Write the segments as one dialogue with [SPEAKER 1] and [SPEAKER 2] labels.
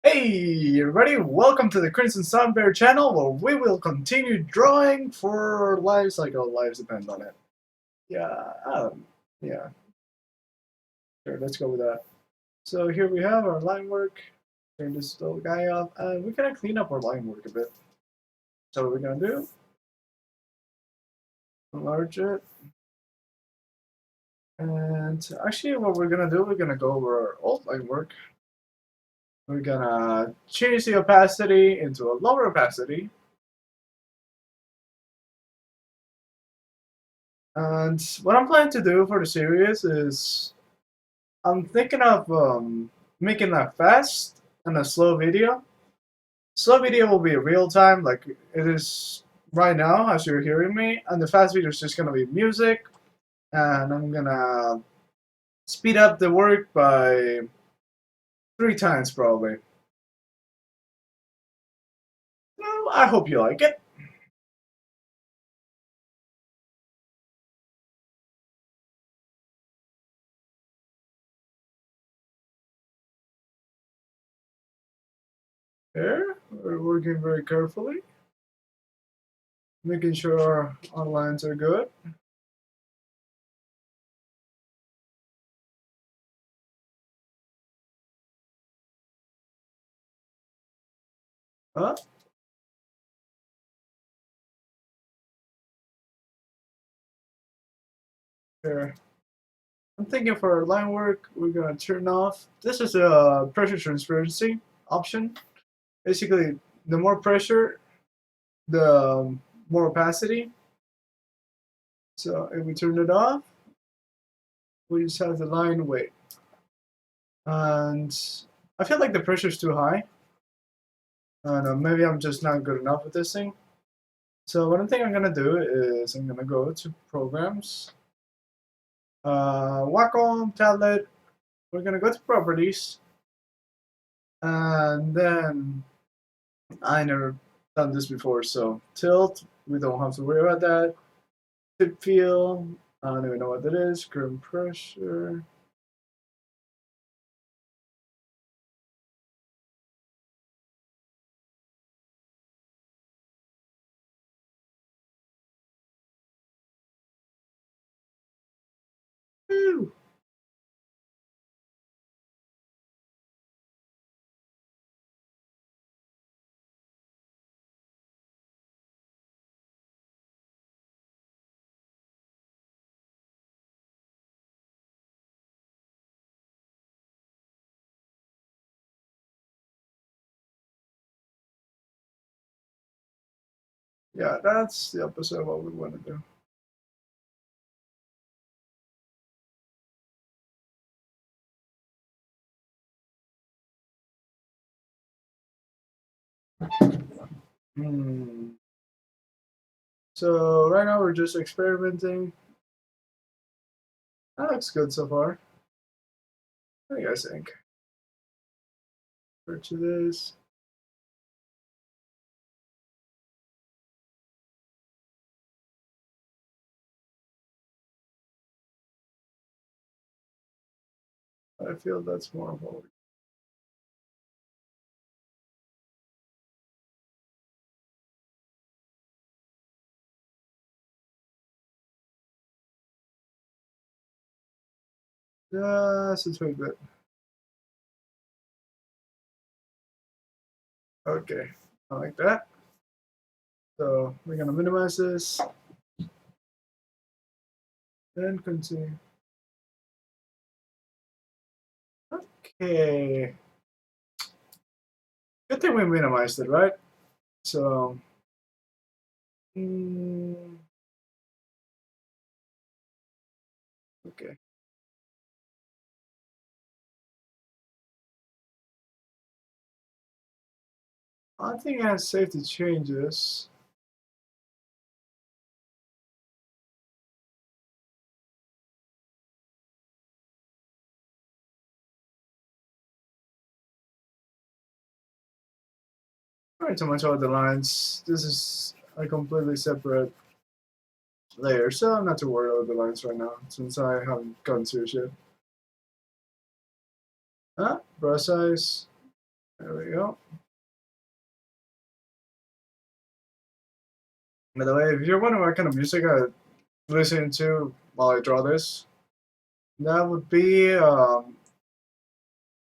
[SPEAKER 1] Hey everybody, welcome to the Crimson Sun Bear channel where we will continue drawing for lives like our lives depend on it. Yeah, yeah, sure, let's go with that. So here we have our line work. Turn this little guy off, and we're gonna clean up our line work a bit. So what we're gonna do, enlarge it. And actually what we're gonna do, we're gonna go over our old line work. We're gonna change the opacity into a lower opacity. And what I'm planning to do for the series is I'm thinking of making a fast and a slow video. Slow video will be real time, like it is right now as you're hearing me, and the fast video is just gonna be music, and I'm gonna speed up the work by 3 times probably. Well, I hope you like it. Here, we're working very carefully, making sure our lines are good. Huh? Here. I'm thinking for our line work, we're gonna turn off. This is a pressure transparency option. Basically, the more pressure, the more opacity. So if we turn it off, we just have the line weight. And I feel like the pressure is too high. I don't know, maybe I'm just not good enough with this thing. So what I think I'm gonna do is I'm gonna go to programs, Wacom, tablet. We're gonna go to properties, and then I never done this before, so tilt. We don't have to worry about that. Tip feel. I don't even know what that is. Current pressure. Woo. Yeah, that's the opposite of what we want to do. Hmm. So right now we're just experimenting. That looks good so far. What do you guys think? Purchase this. I feel that's more of what we. Just a twig bit. Okay, I like that. So we're gonna minimize this and continue. Okay. Good thing we minimized it, right? So. Mm, okay. I think it has safety changes. Not too much about the lines. This is a completely separate layer, so I'm not too worried about the lines right now since I haven't gotten to it yet. Brush size. There we go. By the way, if you're wondering what kind of music I listen to while I draw this, that would be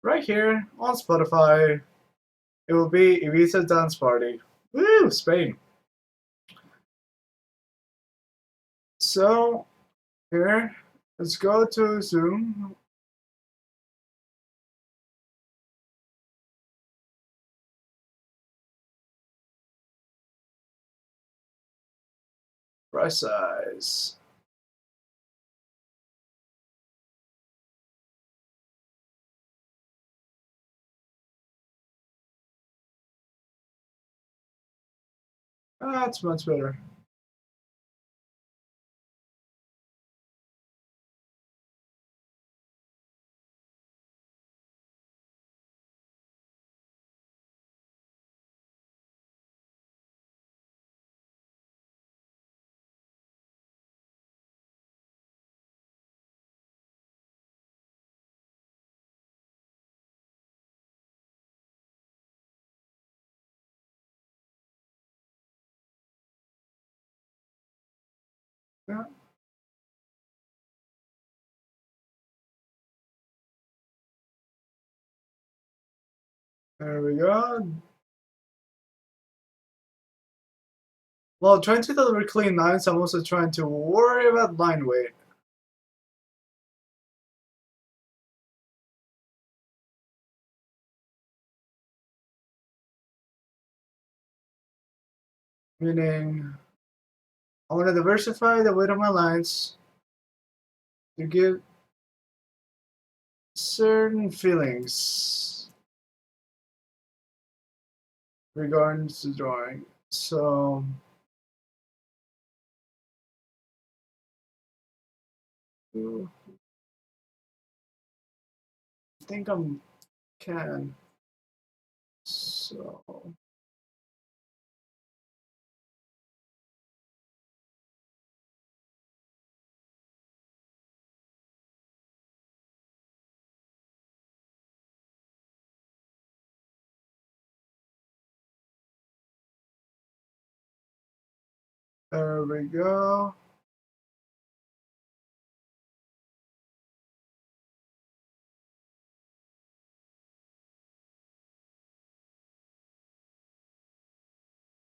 [SPEAKER 1] right here on Spotify. It will be Ibiza Dance Party. Woo, Spain. So here, let's go to Zoom. Right size. That's much better. Yeah, there we go. While trying to deliver clean lines, I'm also trying to worry about line weight. Meaning, I want to diversify the weight of my lines to give certain feelings regarding to drawing. So, I think I'm can. So, there we go.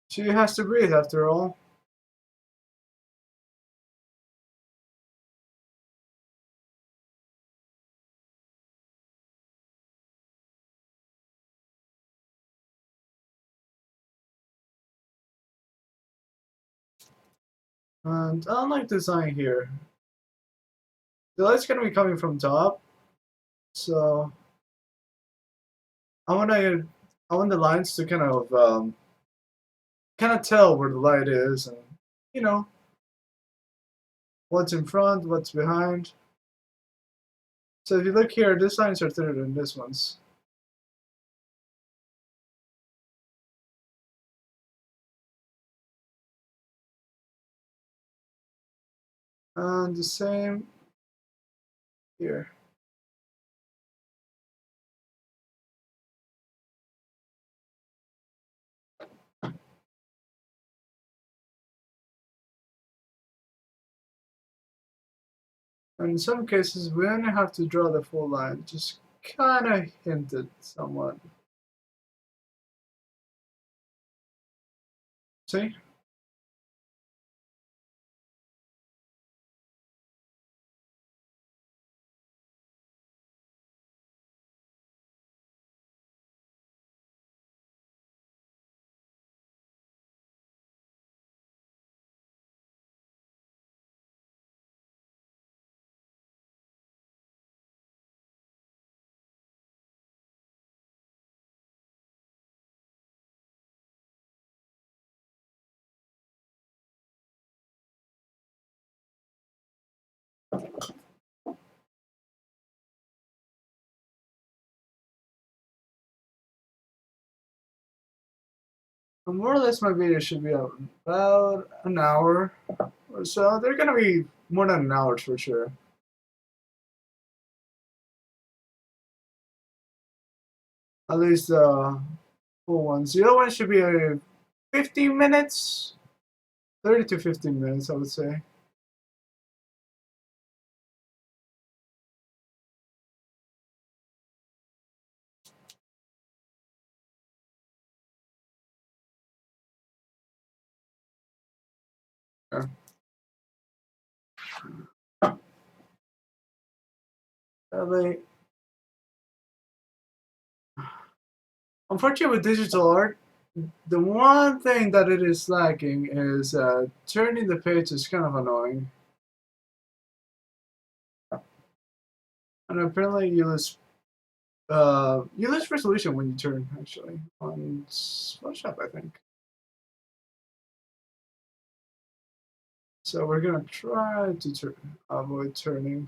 [SPEAKER 1] She has to breathe after all. And unlike design here, the light's gonna be coming from top. So I want the lines to kind of tell where the light is, and you know what's in front, what's behind. So if you look here, these lines are thinner than this ones. And the same here. And in some cases, we only have to draw the full line, just kind of hinted somewhat. See? And more or less, my video should be about an hour or so. They're gonna be more than an hour for sure. At least the full ones. The other one should be 15 minutes, 30 to 15 minutes, I would say. Yeah. Like, unfortunately, with digital art, the one thing that it is lacking is turning the page is kind of annoying. And apparently, you lose resolution when you turn. Actually, on Photoshop, I think. So we're gonna try to avoid turning.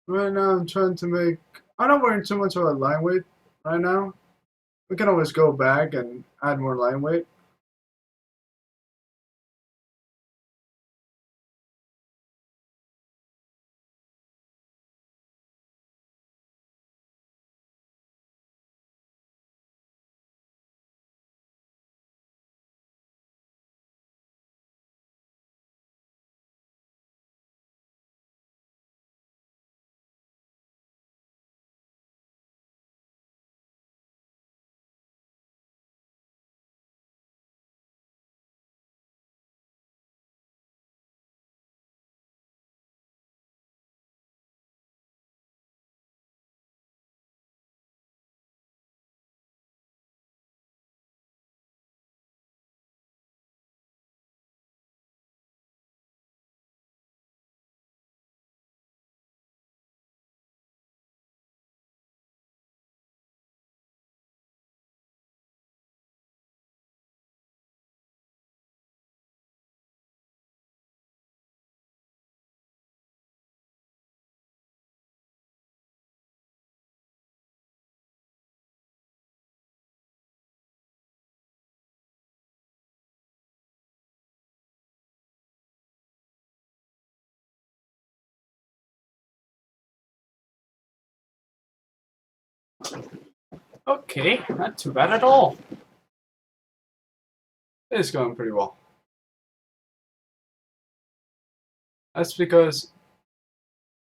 [SPEAKER 1] Right now, I'm trying to make. I'm not wearing too much of a line weight right now. We can always go back and add more line weight. Okay, not too bad at all. It's going pretty well. That's because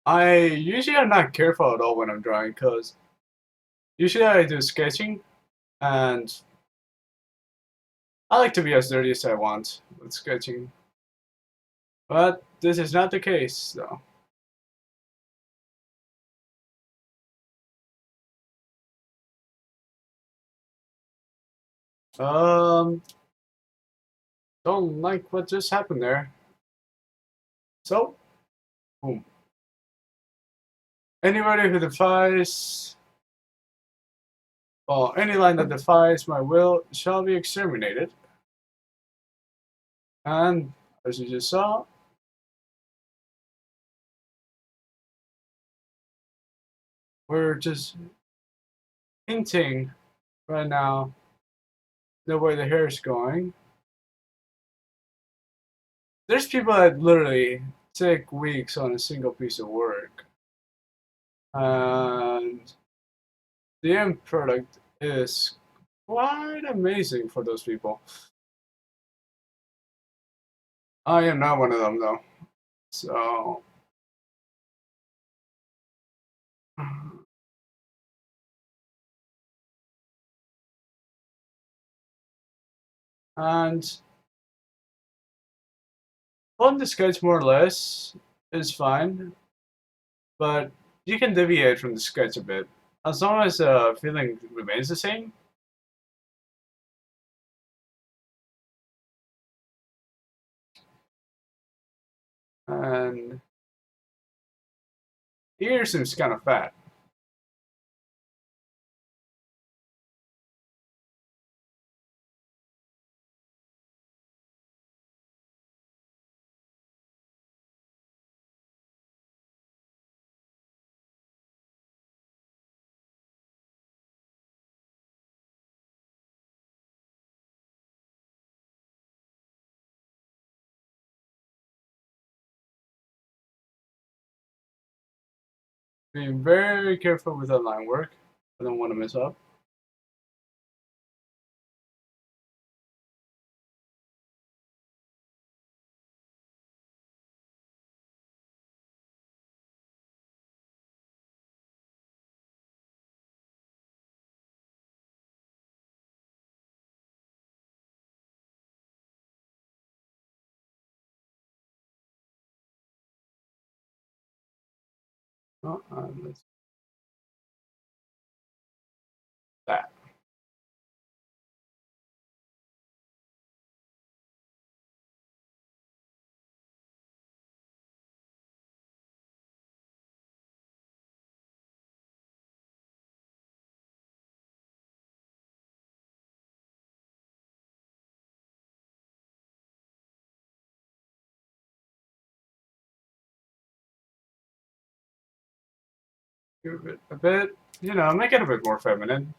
[SPEAKER 1] I usually am not careful at all when I'm drawing, because usually I do sketching, and I like to be as dirty as I want with sketching. But this is not the case, though. Um, don't like what just happened there. So, boom. Anybody who defies, well, any line that defies my will shall be exterminated. And as you just saw, we're just hinting right now the way the hair is going. There's people that literally take weeks on a single piece of work, and the end product is quite amazing for those people. I am not one of them though. So, and on the sketch more or less is fine, but you can deviate from the sketch a bit as long as the feeling remains the same. And ear seems kind of fat. Being very careful with that line work. I don't want to mess up. Oh, let's that. Give it a bit, you know, make it a bit more feminine.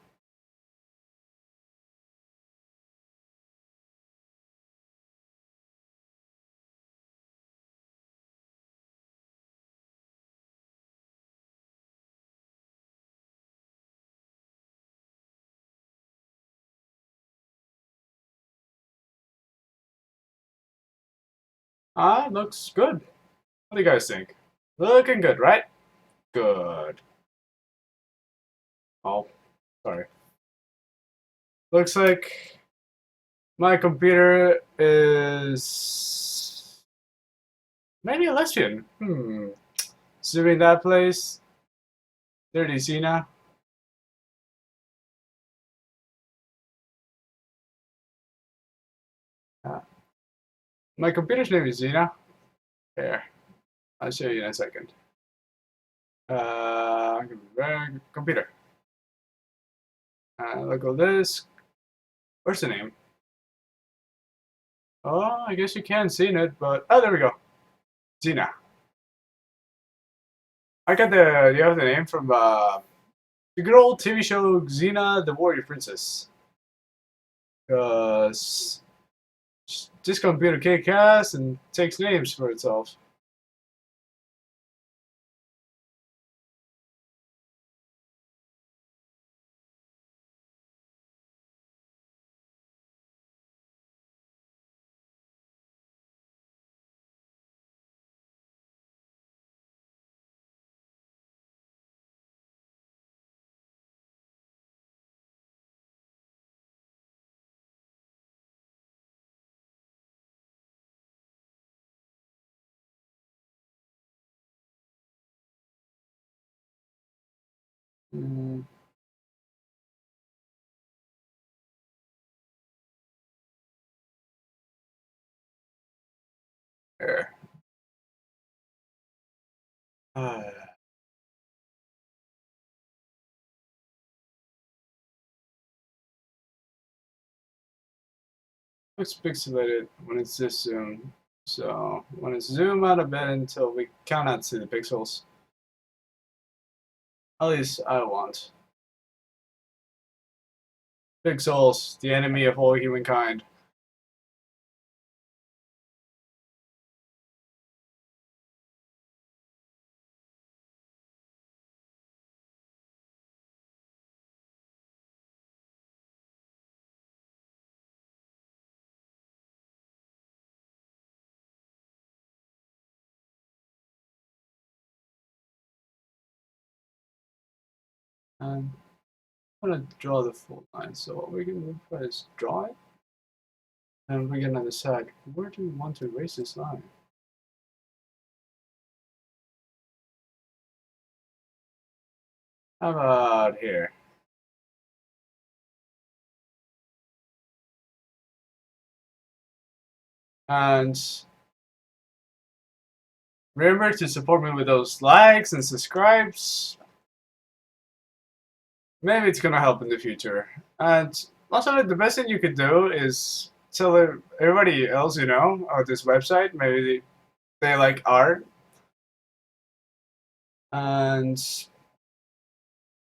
[SPEAKER 1] Ah, looks good. What do you guys think? Looking good, right? Good. Oh, sorry. Looks like my computer is maybe a lesbian. Zooming that place. Dirty Xena. Uh, my computer's name is Xena. There. I'll show you in a second. Computer. Look at this. Where's the name? Oh, I guess you can see it, but oh, there we go. Xena. I got the other name from the good old TV show Xena, the Warrior Princess. Because this computer kick ass and takes names for itself. Mm, there. Looks pixelated when it's this zoom. So when it's zoom out a bit until we cannot see the pixels. At least I want. Pixels, the enemy of all humankind. And I'm gonna draw the full line. So what we're gonna do is draw it, and we're gonna decide where do we want to erase this line. How about here? And remember to support me with those likes and subscribes. Maybe it's gonna help in the future. And also, the best thing you could do is tell everybody else you know of this website. Maybe they like art, and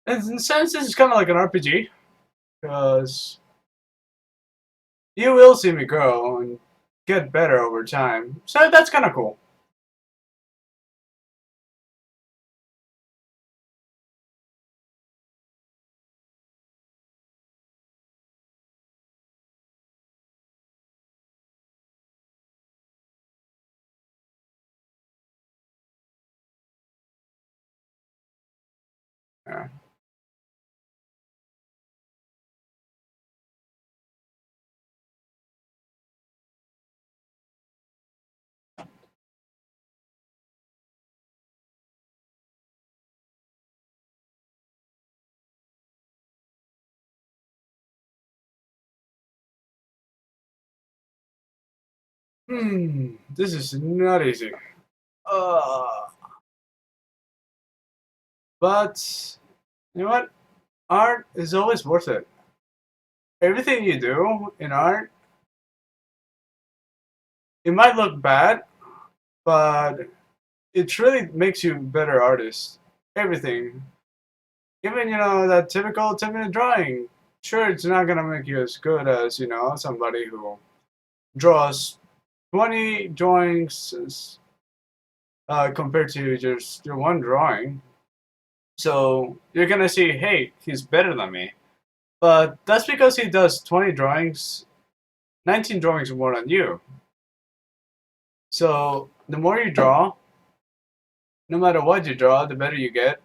[SPEAKER 1] in a sense, this is kind of like an RPG because you will see me grow and get better over time. So that's kind of cool. Yeah. This is not easy. Uh, but you know what? Art is always worth it. Everything you do in art, it might look bad, but it really makes you a better artist. Everything. Even, that typical 10-minute drawing. Sure, it's not gonna make you as good as, somebody who draws 20 drawings compared to just your one drawing. So you're gonna see, hey, he's better than me. But that's because he does 20 drawings, 19 drawings more than you. So the more you draw, no matter what you draw, the better you get.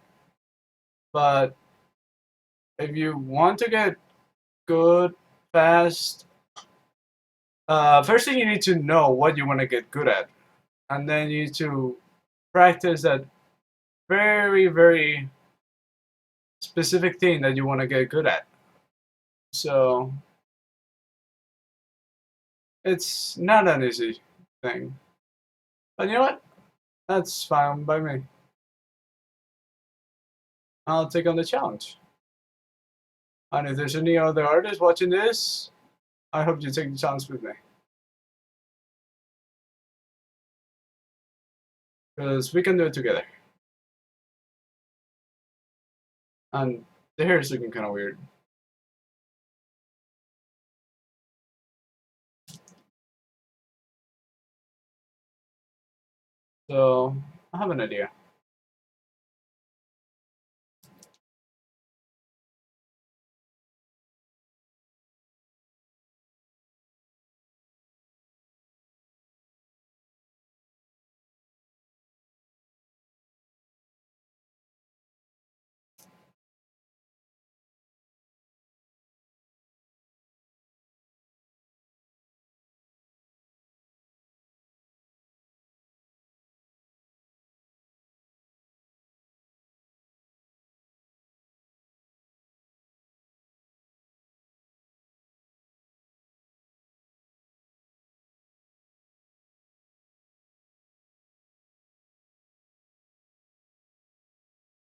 [SPEAKER 1] But if you want to get good fast, first thing you need to know what you want to get good at. And then you need to practice that very, very specific thing that you want to get good at. So it's not an easy thing. But you know what? That's fine by me. I'll take on the challenge. And if there's any other artists watching this, I hope you take the chance with me. Because we can do it together. And the hair is looking kind of weird. So I have an idea.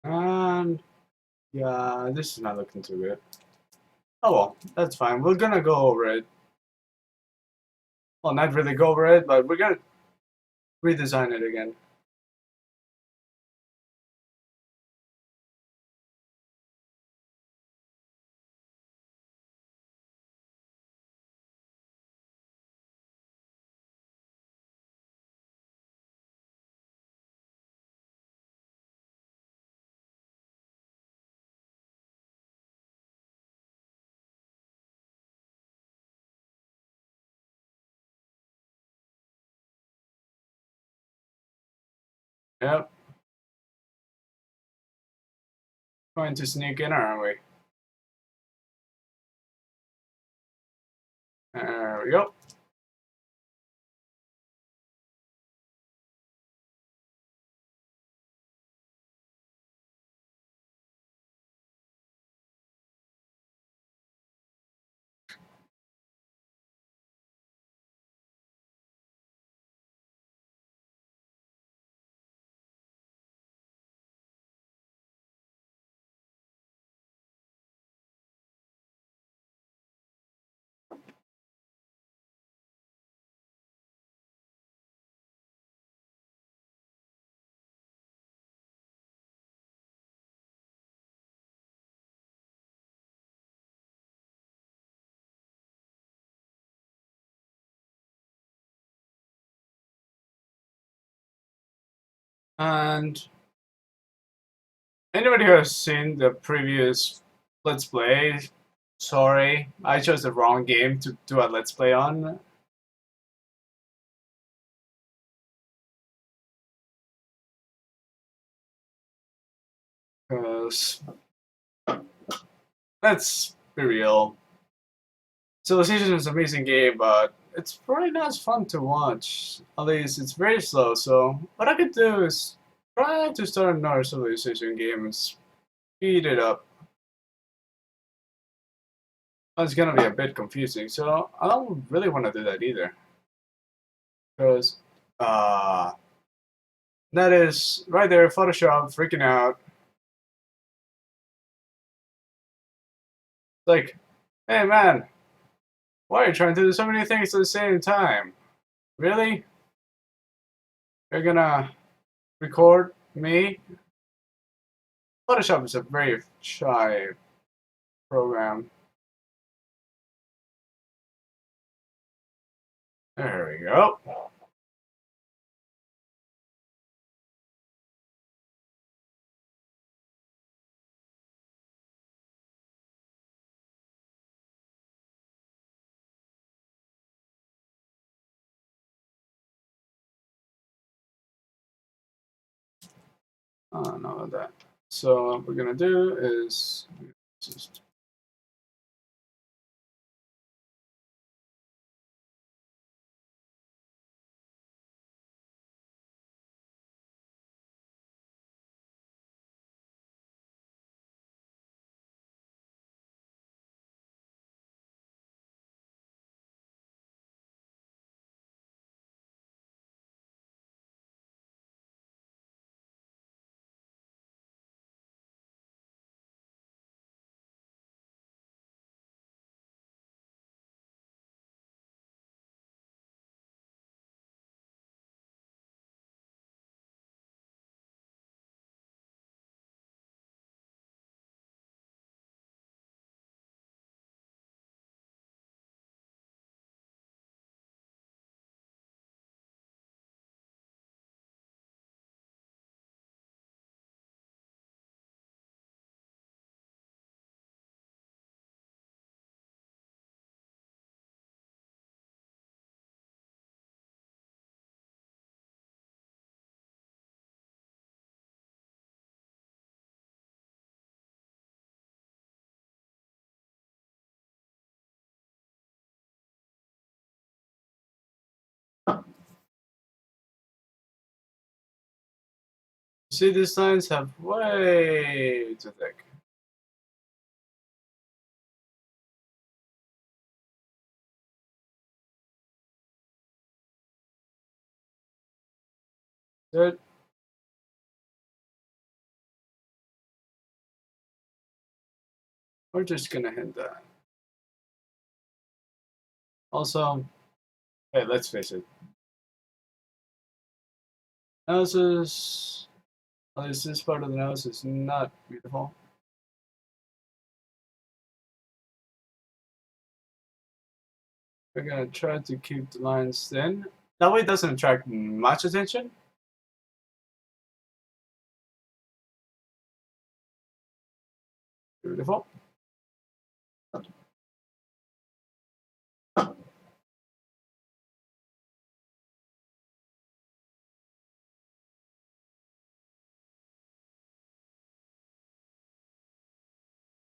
[SPEAKER 1] And yeah, this is not looking too good. Oh well, that's fine. We're gonna go over it. Well, not really go over it, but we're gonna redesign it again. Yep. Going to sneak in, aren't we? There we go. And anybody who has seen the previous Let's Play, sorry, I chose the wrong game to do a Let's Play on. Because let's be real. Civilization is an amazing game, but it's probably not as fun to watch. At least it's very slow. So what I could do is try to start another Civilization game and speed it up. It's gonna be a bit confusing, so I don't really want to do that either. Because that is right there, Photoshop freaking out. Like, hey man, why are you trying to do so many things at the same time? Really? You're gonna record me? Photoshop is a very shy program. There we go. None of that. So what we're gonna do is just see these lines have way too thick. Good. We're just gonna hit that. Also, hey, let's face it. Noses, at least this part of the nose is not beautiful. We're gonna try to keep the lines thin. That way it doesn't attract much attention. Beautiful.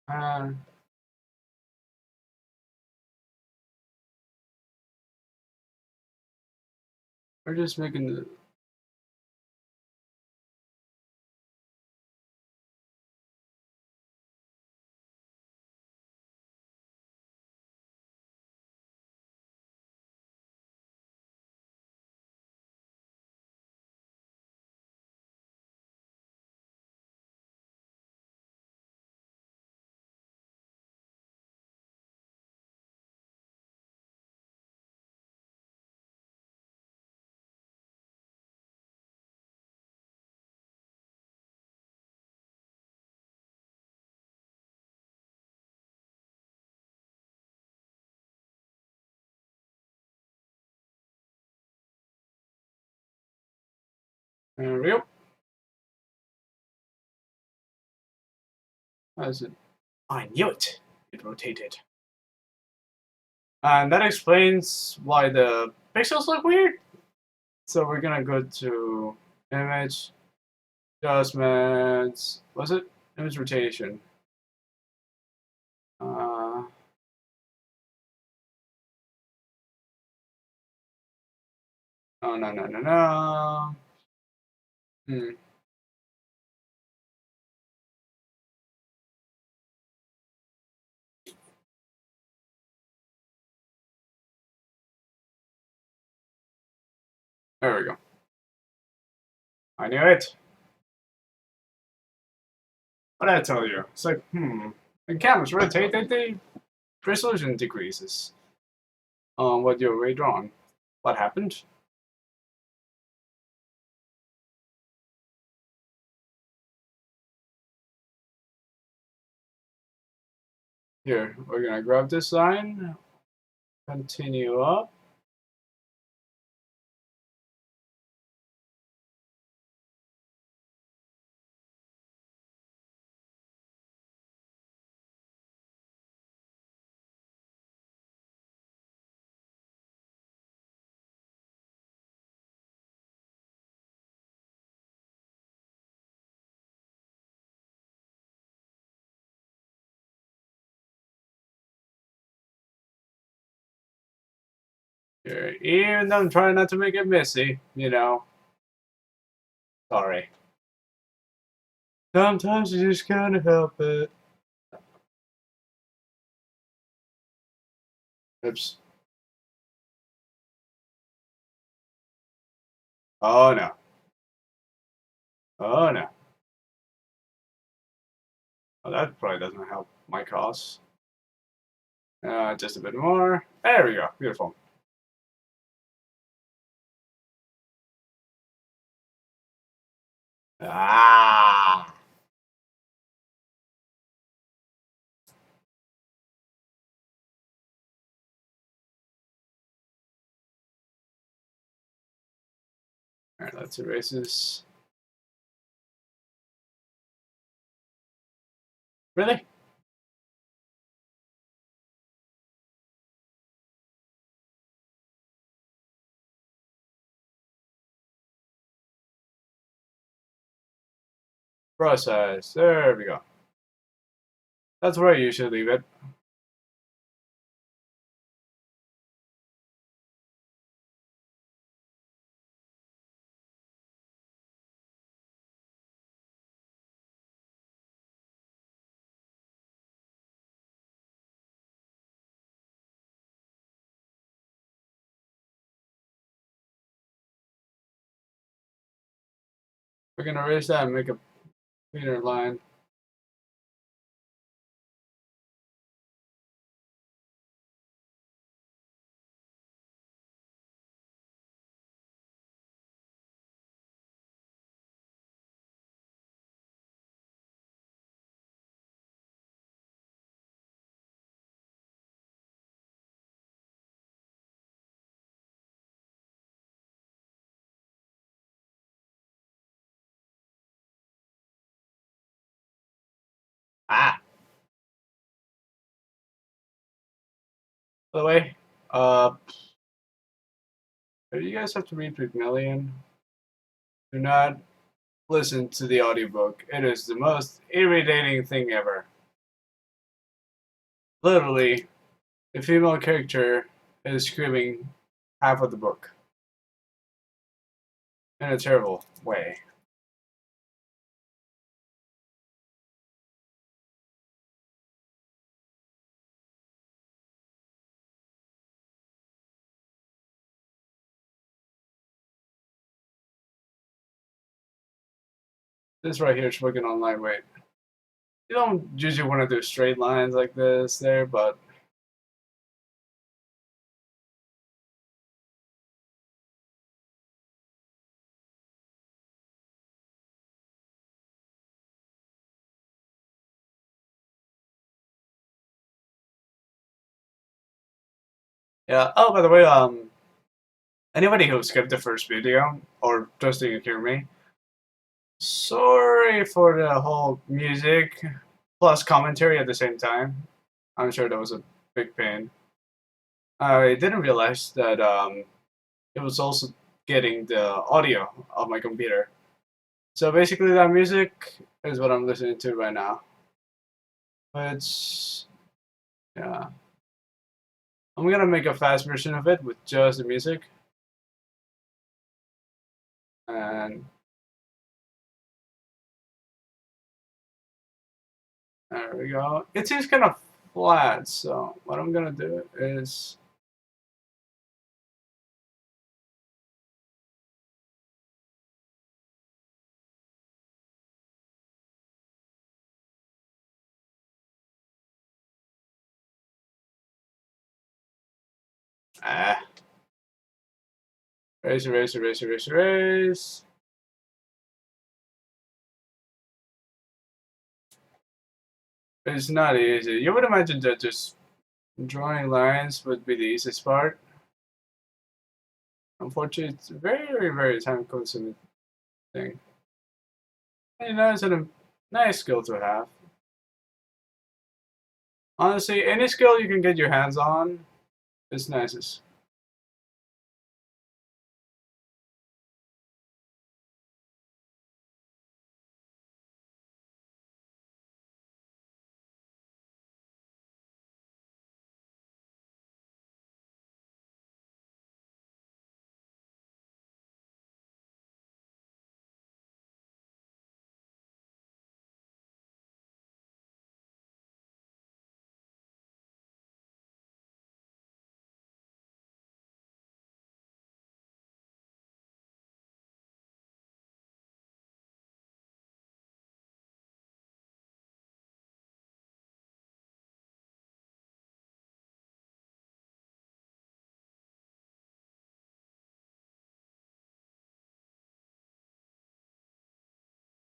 [SPEAKER 1] And we're just making the reel. As it, I knew it. It rotated. And that explains why the pixels look weird. So we're gonna go to image adjustments. Was it image rotation? Oh, no, no, no, no. Hmm. There we go. I knew it. What did I tell you? It's like, when cameras rotate, the resolution decreases. What you're redrawn. What happened? Here, we're gonna grab this line, continue up. Here, even though I'm trying not to make it messy, you know. Sorry. Sometimes you just can't help it. Oops. Oh no. Oh no. Well, that probably doesn't help my cause. Just a bit more. There we go. Beautiful. Ah. All right, let's erase this. Really? Process. There we go. That's where you should leave it. We're gonna erase that and make a cleaner line. Ah. By the way, uh, you guys have to read Pygmalion. Do not listen to the audiobook. It is the most irritating thing ever. Literally, the female character is screaming half of the book in a terrible way. This right here is working on lightweight. You don't usually want to do straight lines like this there, but yeah. Oh, by the way, anybody who skipped the first video or just didn't hear me, sorry for the whole music plus commentary at the same time. I'm sure that was a big pain. I didn't realize that it was also getting the audio of my computer. So basically, that music is what I'm listening to right now. Which, yeah, I'm gonna make a fast version of it with just the music. And there we go. It seems kind of flat, so what I'm gonna do is ah, erase, erase, erase, erase, erase. It's not easy. You would imagine that just drawing lines would be the easiest part. Unfortunately, it's a very, very time-consuming thing. You know, it's a nice skill to have. Honestly, any skill you can get your hands on is nicest.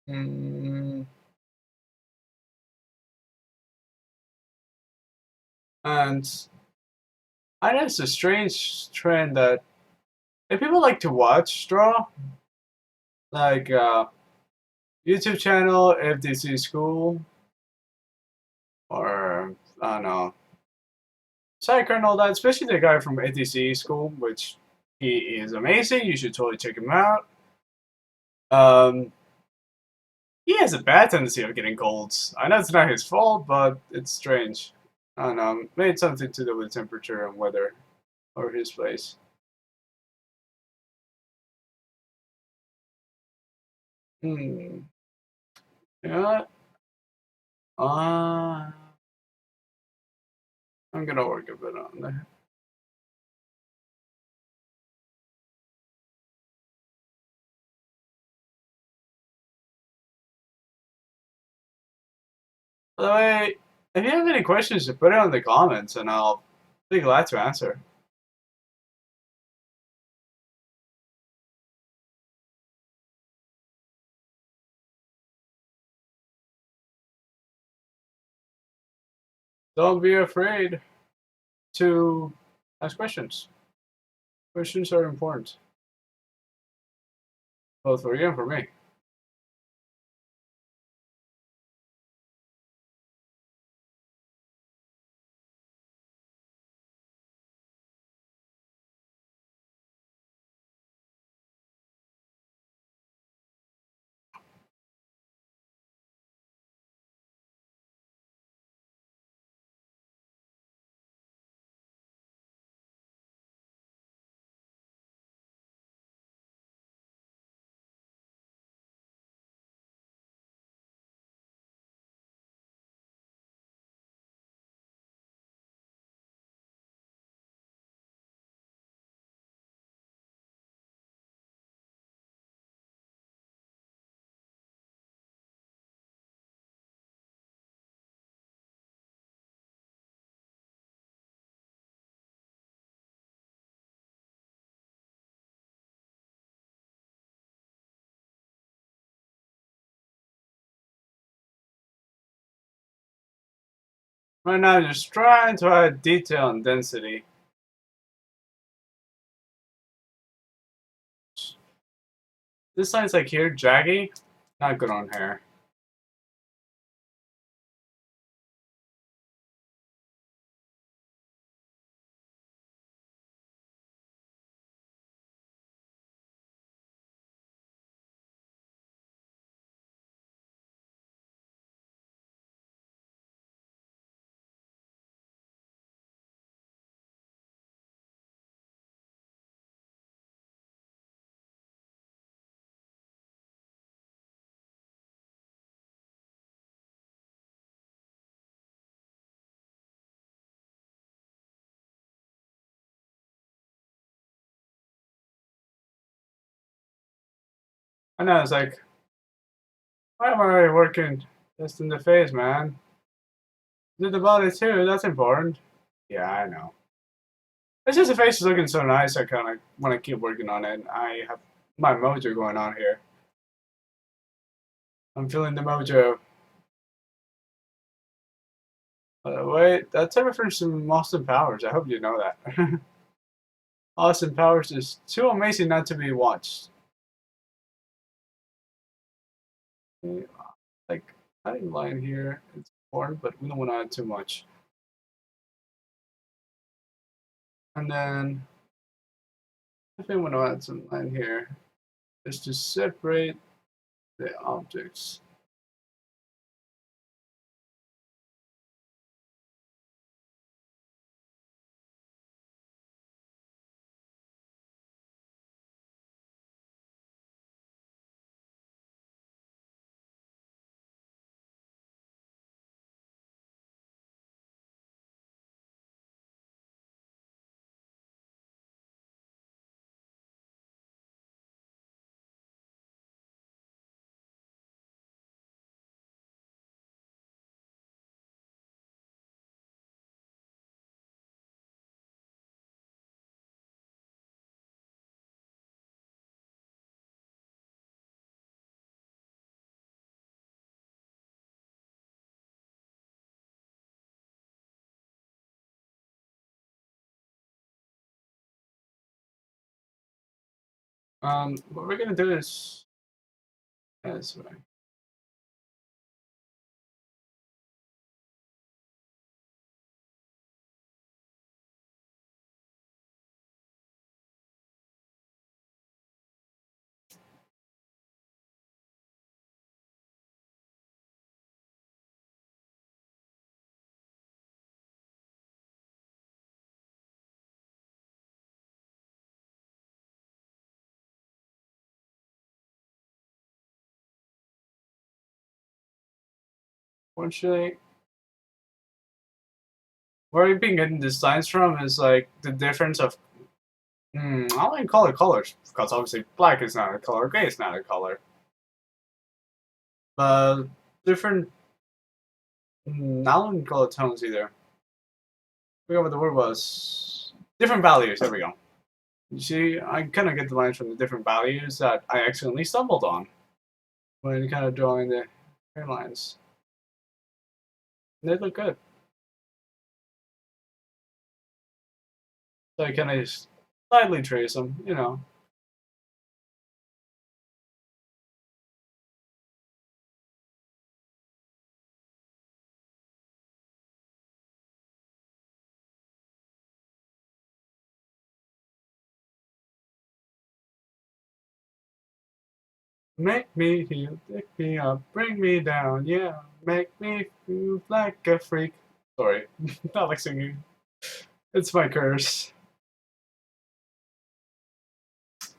[SPEAKER 1] Mm, and I know it's a strange trend that if people like to watch draw, like YouTube channel, FDC School, or I don't know, Psyker and all that, especially the guy from ATC School, which he is amazing. You should totally check him out. Um, he has a bad tendency of getting colds. I know it's not his fault, but it's strange. I don't know, maybe it's something to do with temperature and weather or his place. Hmm. You know what? Uh, I'm gonna work a bit on that. By the way, if you have any questions, just put it in the comments and I'll be glad to answer. Don't be afraid to ask questions. Questions are important, both for you and for me. Right now, just trying to add detail and density. This line's like here, jaggy, not good on hair. I know, it's like, why am I working just in the face, man? Do the body too, that's important. Yeah, I know. It's just the face is looking so nice, I kind of want to keep working on it. I have my mojo going on here. I'm feeling the mojo. Wait, that's a reference to Austin Powers. I hope you know that. Austin Powers is too amazing not to be watched. Like, adding line here, it's important, but we don't want to add too much. And then, if we want to add some line here, is to separate the objects. What we're gonna do is this way. Unfortunately, where we've been getting these lines from is like the difference of I don't even call it colors because obviously black is not a color, gray is not a color. But different. I don't even call it tones either. I forgot what the word was. Different values. There we go. You see, I kind of get the lines from the different values that I accidentally stumbled on when kind of drawing the hairlines. They look good. So I kind of slightly trace them, you know. Make me heal, pick me up, bring me down, yeah. Make me feel like a freak. Sorry, not like singing. It's my curse.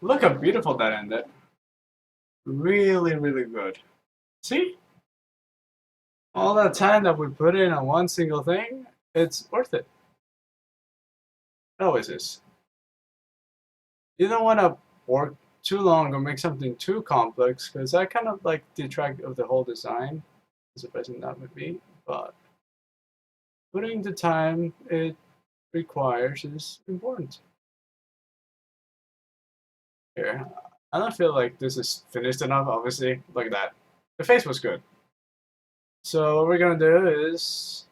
[SPEAKER 1] Look how beautiful that ended. Really, really good. See? All that time that we put in on one single thing, it's worth it. It always is. You don't want to work too long or make something too complex because that kind of like detract of the whole design, as surprising that would be. But putting the time it requires is important. Here, I don't feel like this is finished enough. Obviously, look at that. The face was good. So what we're gonna do is,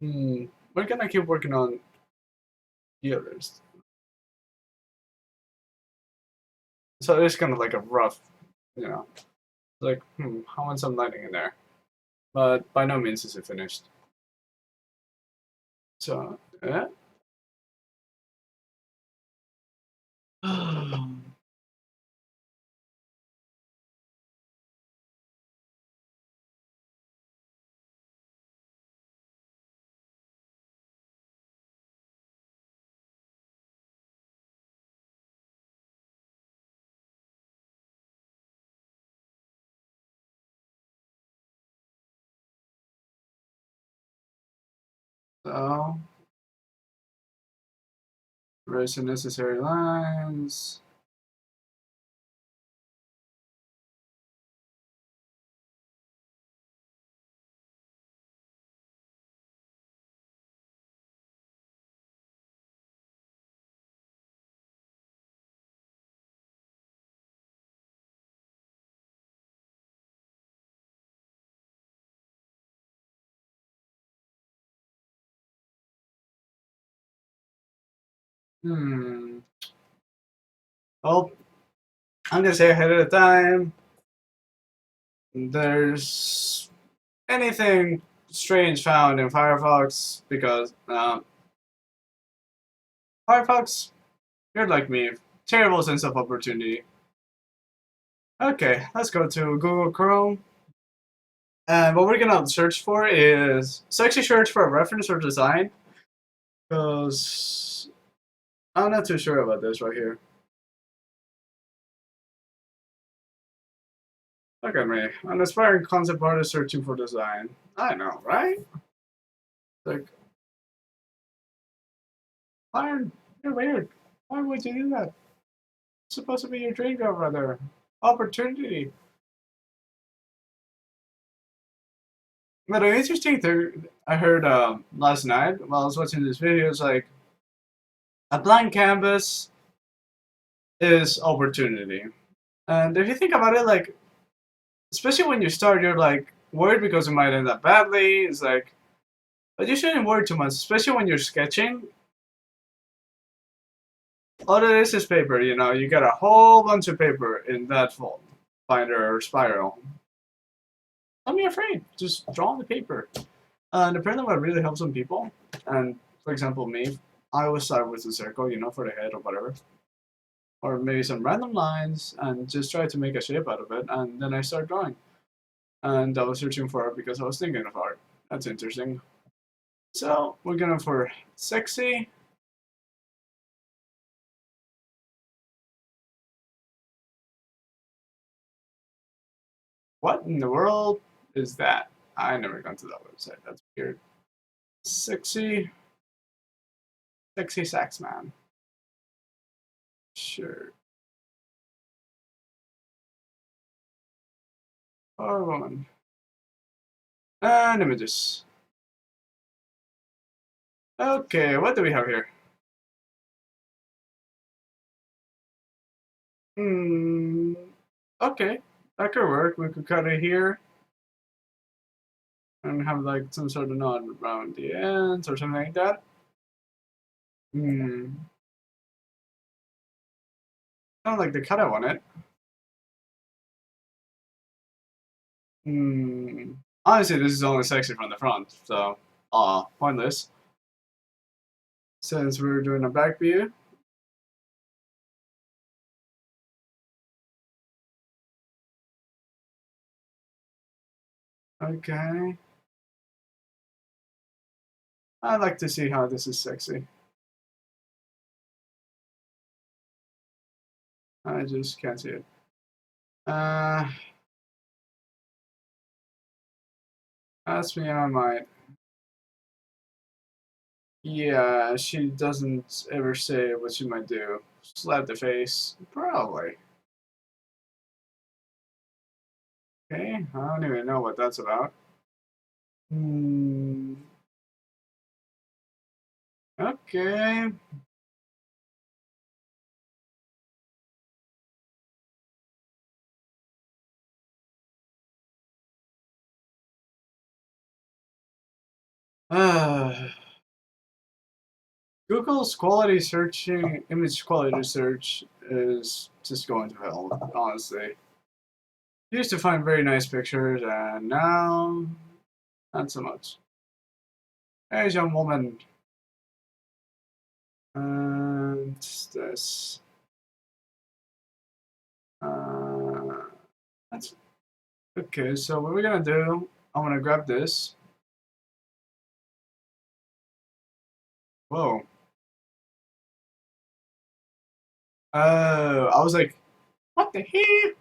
[SPEAKER 1] we're gonna keep working on the others. So it's kind of like a rough, you know, like I want some lighting in there, but by no means is it finished. So yeah. So erase unnecessary lines. Hmm. Well, I'm gonna say ahead of the time. There's anything strange found in Firefox because Firefox, you're like me, terrible sense of opportunity. Okay, let's go to Google Chrome. And what we're gonna search for is sexy search for a reference or design. Because I'm not too sure about this right here. Look at me, an aspiring concept artist searching for design. I know, right? Like, Iron, you're weird. Why would you do that? It's supposed to be your dream job, rather. Opportunity. But an interesting thing I heard last night while I was watching this video is like a blank canvas is opportunity. And if you think about it, like, especially when you start, you're like worried because it might end up badly. It's like, but you shouldn't worry too much, especially when you're sketching. All it is paper, you know. You got a whole bunch of paper in that fold, binder or spiral. Don't be afraid. Just draw on the paper. And apparently, what really helps some people, and for example, me, I always start with a circle, you know, for the head or whatever, or maybe some random lines, and just try to make a shape out of it, and then I start drawing. And I was searching for art because I was thinking of art. That's interesting. So we're going for sexy. What in the world is that? I never gone to that website. That's weird. Sexy, sexy sax man. Sure. Or woman. And images. Okay, what do we have here? Hmm. Okay, that could work. We could cut it here and have like some sort of knot around the ends or something like that. Hmm. Kind of like the cut I want it. Hmm. Honestly, this is only sexy from the front, so pointless. Since we're doing a back view. Okay. I'd like to see how this is sexy. I just can't see it. Uh, ask me, I might. Yeah, she doesn't ever say what she might do. Slap the face? Probably. Okay, I don't even know what that's about. Hmm. Okay. Uh, Google's quality searching, image quality search is just going to hell, honestly. Used to find very nice pictures, and now not so much. Hey, young woman. And this. Uh, that's okay. So what we're gonna do? I'm gonna grab this. Whoa. Oh, I was like, what the heck?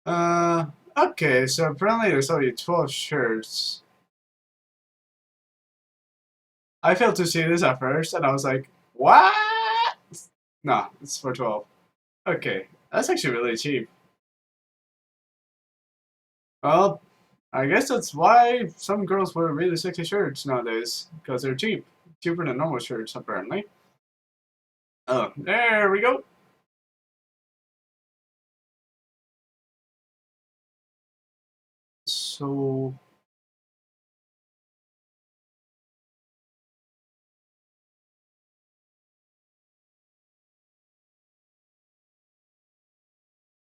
[SPEAKER 1] Uh, okay. So apparently there's only 12 shirts. I failed to see this at first, and I was like, what? No, it's for 12. Okay, that's actually really cheap. Well, I guess that's why some girls wear really sexy shirts nowadays, because they're cheap. Cheaper than normal shirts, apparently. Oh, there we go. So,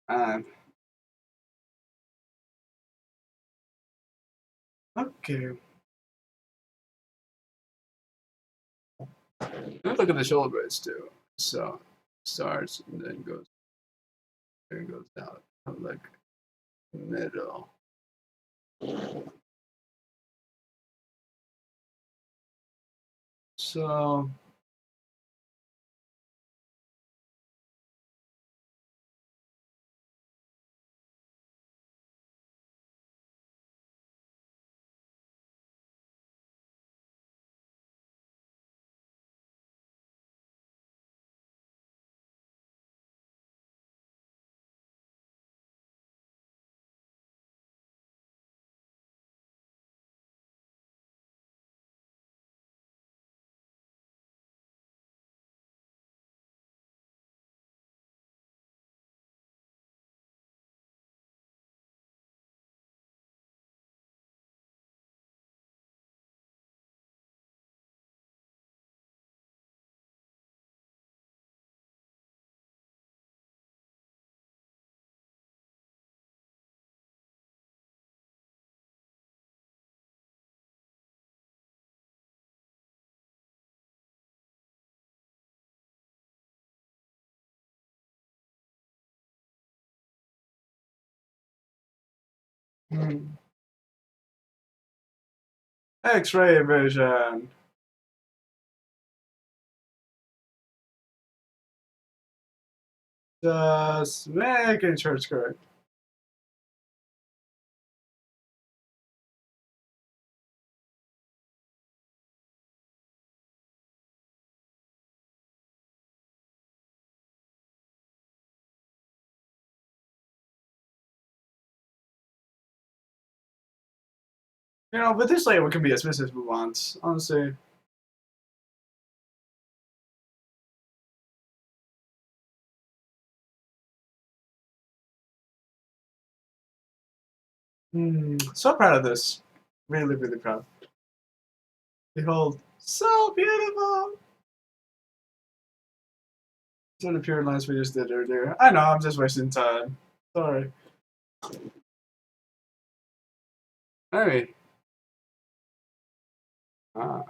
[SPEAKER 1] Um, okay. Let's look at the shoulder blades too. So starts and then goes there and goes down. Like middle. So X-ray vision. Just making sure it's correct. You know, with this layer, we can be as messy as we want. Honestly. So proud of this. Really, really proud. Behold, so beautiful. Sort of pure lines we just did earlier. I know, I'm just wasting time. Sorry. Hey. Uh,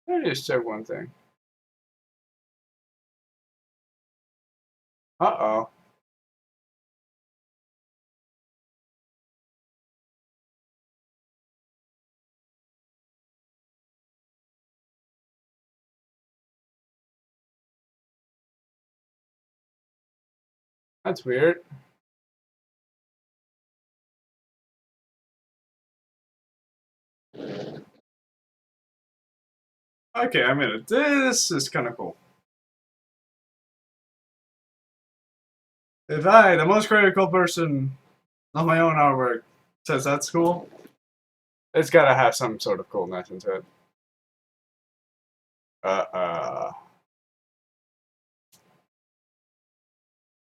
[SPEAKER 1] Let me just check one thing. Uh-oh. That's weird. Okay, I mean, this is kind of cool. If I, the most critical person of my own artwork, says that's cool, it's gotta have some sort of coolness into it.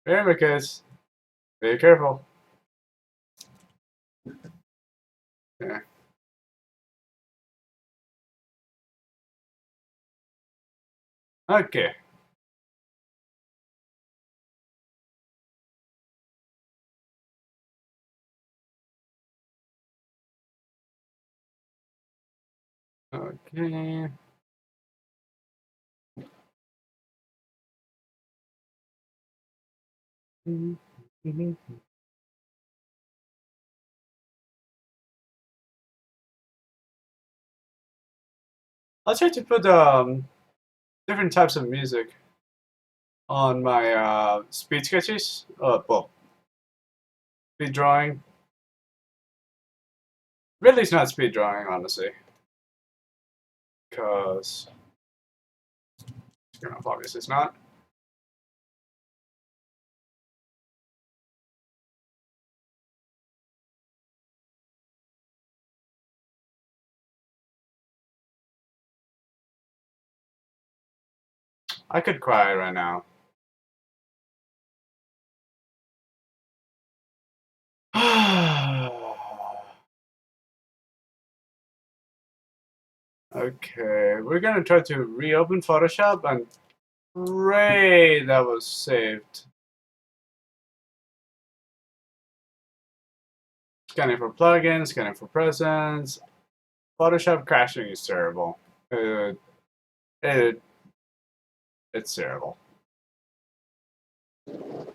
[SPEAKER 1] Remember, kids, be careful. Yeah. Okay. Okay. I'll try to put different types of music on my speed sketches. Well, speed drawing. Really, it's not speed drawing, honestly, because it's kind of obvious it's not. I could cry right now. Okay, we're gonna try to reopen Photoshop and Great, that was saved. Scanning for plugins, scanning for presents. Photoshop crashing is terrible. It, it's terrible.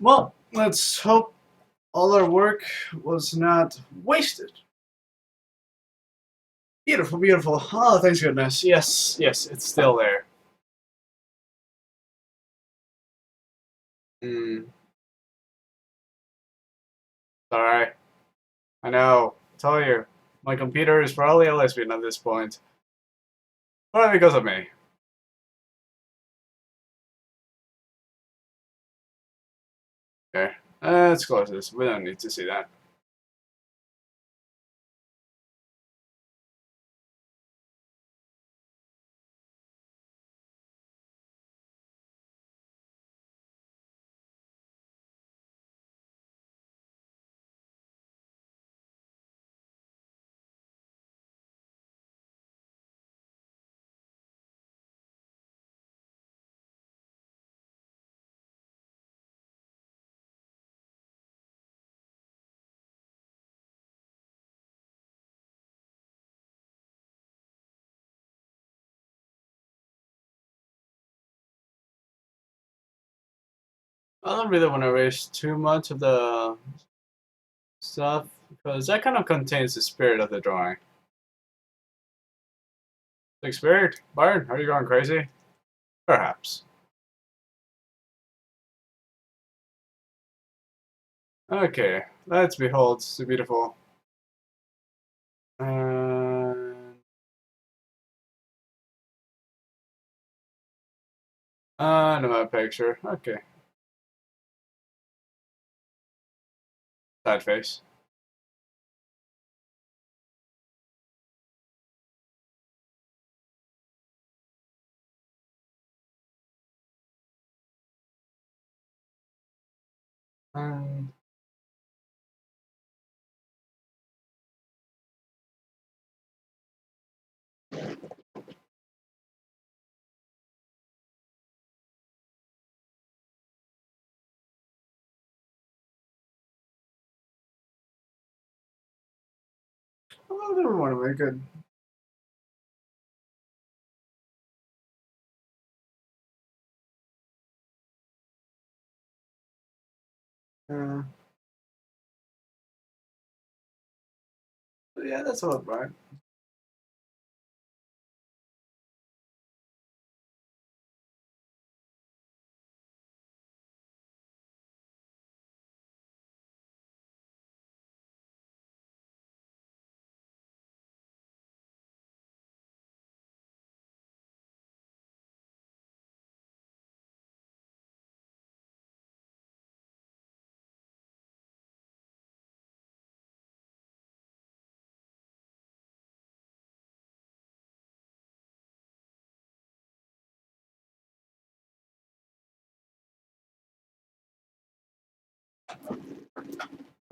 [SPEAKER 1] Well, let's hope all our work was not wasted. Beautiful, beautiful. Oh, thanks goodness. Yes, yes, it's still there. Hmm. Sorry. I know. I tell you, my computer is probably a lesbian at this point. Probably because of me. Okay. Let's close this. We don't need to see that. I don't really want to erase too much of the stuff because that kind of contains the spirit of the drawing. The spirit? Byron, are you going crazy? Perhaps. Okay, let's behold the beautiful. Another picture. Okay, sad face. Um, I never want to make it. Uh, yeah, that's all right.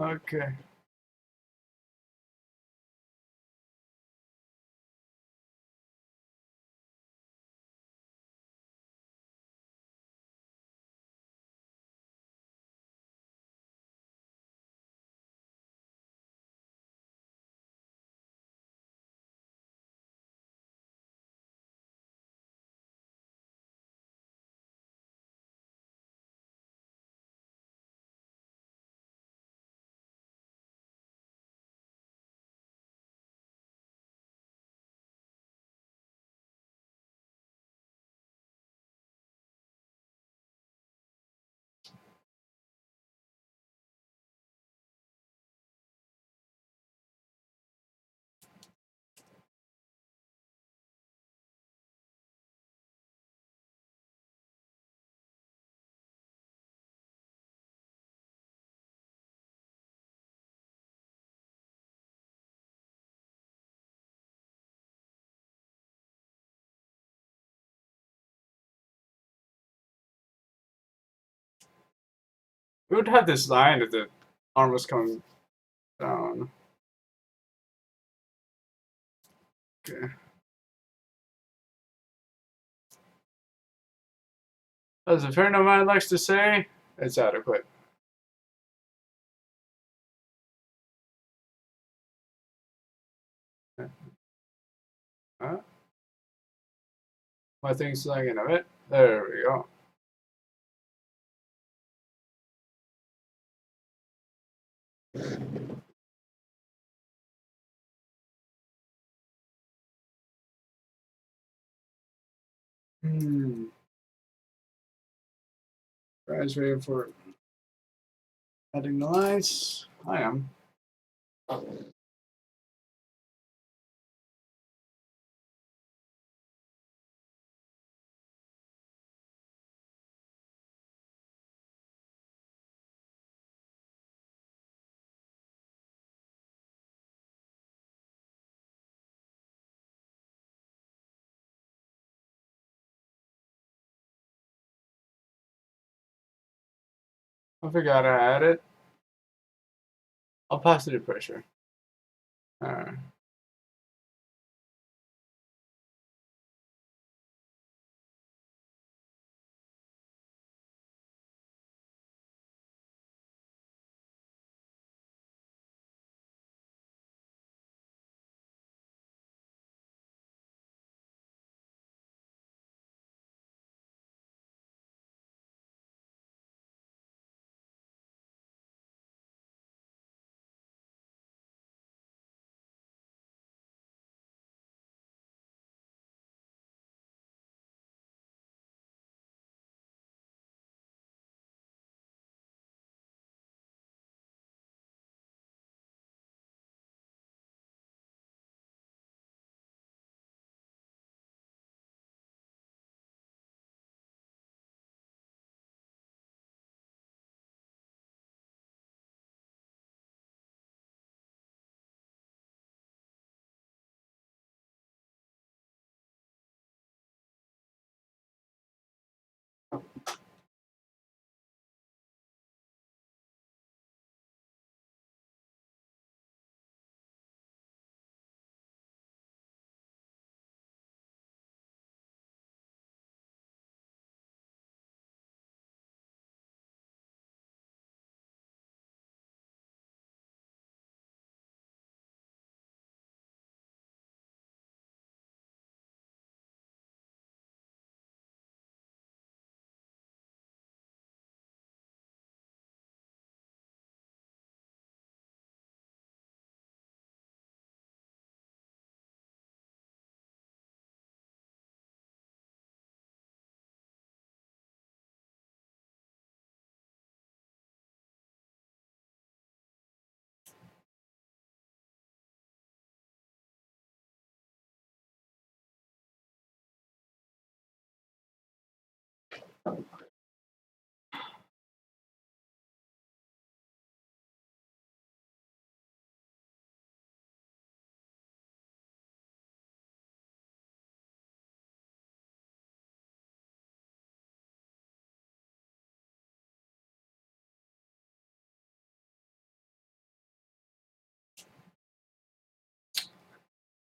[SPEAKER 1] Okay. We would have this line that the arm was coming down. Okay. As a friend of mine likes to say, it's adequate. Huh? My thing's lagging a bit. There we go. Hmm. Guys waiting for adding the lines. I am. I forgot I added opacity pressure. Alright.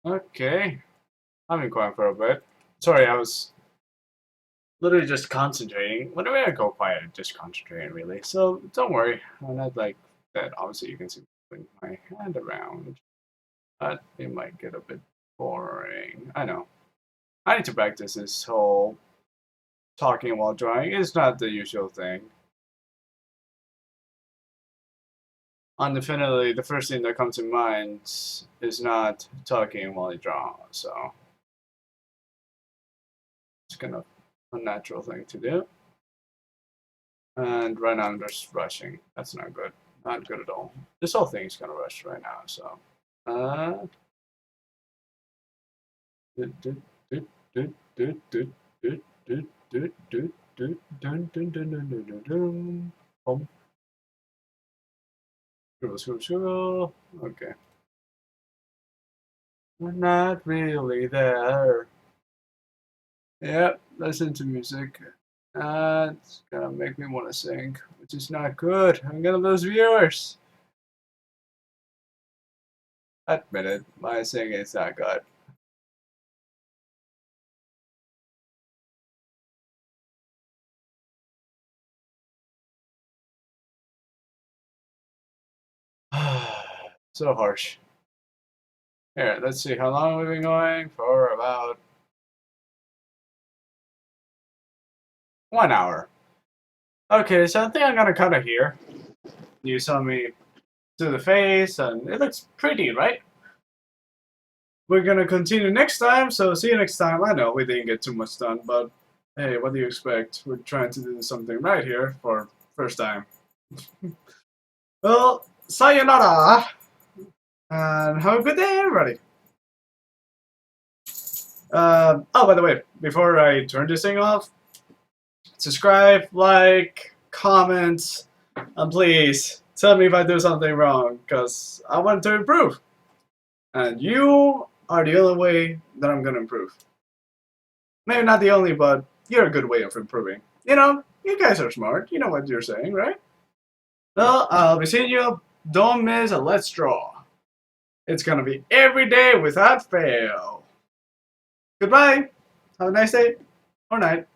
[SPEAKER 1] Okay. I've been quiet for a bit. Sorry, I was literally just concentrating. Whenever I go quiet, I'm just concentrating really. So don't worry. I'm not like that. Obviously, you can see me moving my hand around. But it might get a bit boring. I know. I need to practice this whole talking while drawing. It's not the usual thing. And definitely, the first thing that comes to mind is not talking while you draw. So it's kind of a natural thing to do. And right now I'm just rushing. That's not good. Not good at all. This whole thing is kind of rushed right now. So, uh, dun dun dun dun dun dun dun dun dun dun dun dun dun dun dun dun dun. Boom. Scribble, scribble, scribble. Okay. We're not really there. Yep, listen to music. It's gonna make me want to sing, which is not good. I'm gonna lose viewers. Admit it, my singing is not good. So harsh. Here, let's see how long we've been going for. About 1 hour. Okay, so I think I'm gonna cut it here. You saw me do the face, and it looks pretty, right? We're gonna continue next time, so see you next time. I know we didn't get too much done, but hey, what do you expect? We're trying to do something right here for first time. Well, sayonara, and have a good day, everybody. Oh, by the way, before I turn this thing off, subscribe, like, comment, and please tell me if I do something wrong, because I want to improve. And you are the only way that I'm gonna improve. Maybe not the only, but you're a good way of improving. You know, you guys are smart. You know what you're saying, right? Well, I'll be seeing you. Don't miss a Let's Draw. It's gonna be every day without fail. Goodbye. Have a nice day or night.